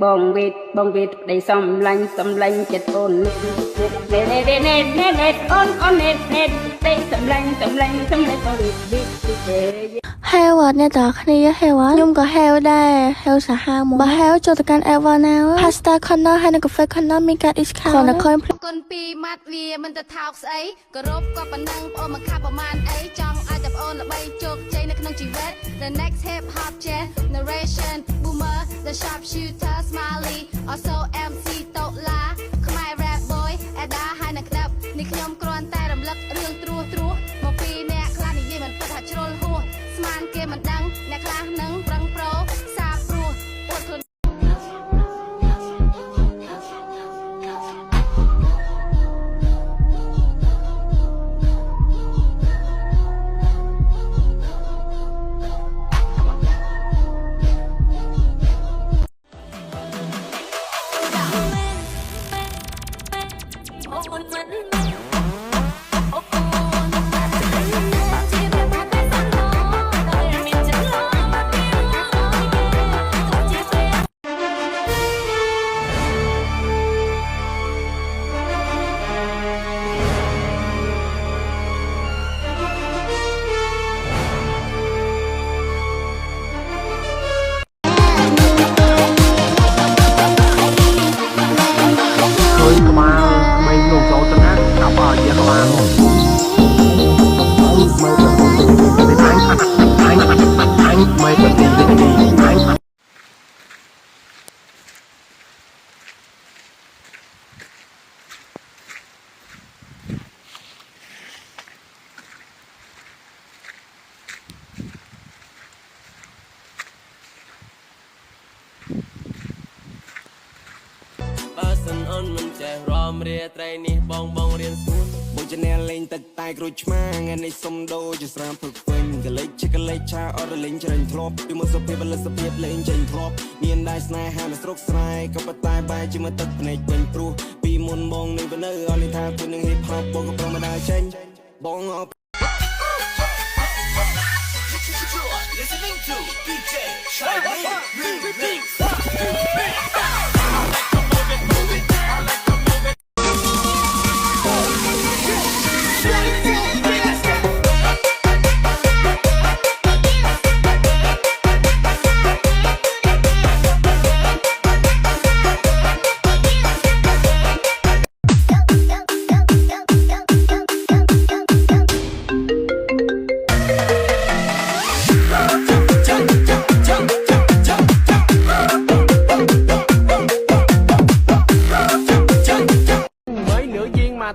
bong vịt đầy xóm lanh chết ôn nét ôn nét đầy xóm lanh ôn vịt เฮลวเนี่ยต่อคณีเฮลยุ่มก็เฮลได้เฮลสาหามุบ่เฮลโจทย์การเอลวานาพาสต้าคอนเนอร์ให้ในกาแฟคอนเนอร์มีการดิสคาวน์คนคนปีมัดเวียมันจะเท้าใสก็รบก็ปนังโอมาคาประมาณไอจองอาจจะโอนละใบจุกใจในขนมจีเวท The next hip hop generation boomer the sharp shooter smiley also MC โตลาขมายแรปบอยแอดาให้นักดับนี่ขยมกรอนแต่รำลึกเรื่องตรัวมาปีแม่คลานี่ยี่มันประทัดโจรหัวสมานเกมมันดังแน่คลาหนังรังโปรซาปรัวอดทน អូនមិនចេះរំរាត្រីនេះបងរៀនស្គូលបុជនេលេងទឹកតែក្រូចឆ្មាថ្ងៃនេះសុំដូរជាស្រាមផឹកពេញកលេចជាកលេចឆាអត់រលេងច្រាញ់ធ្លាប់ពីមកសុភាពបលិសភាពលេងចេញធ្លាប់មានដែរស្នេហានៅស្រុកស្រែក៏ប៉ុន្តែបែរជាមកទឹកភ្នែកពេញព្រោះពីមុនបងនឹងនៅអលីថាគឺនឹងហេបហបបងក៏ប្រមដាចេញបងអListening to DJ Shiny Remix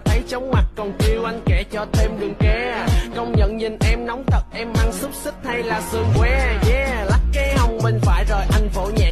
thấy chóng mặt còn kêu anh kể cho thêm đường ke công nhận nhìn em nóng thật em ăn xúc xích hay là sườn que yeah lắc cái hông bên phải rồi anh phổ nhẹ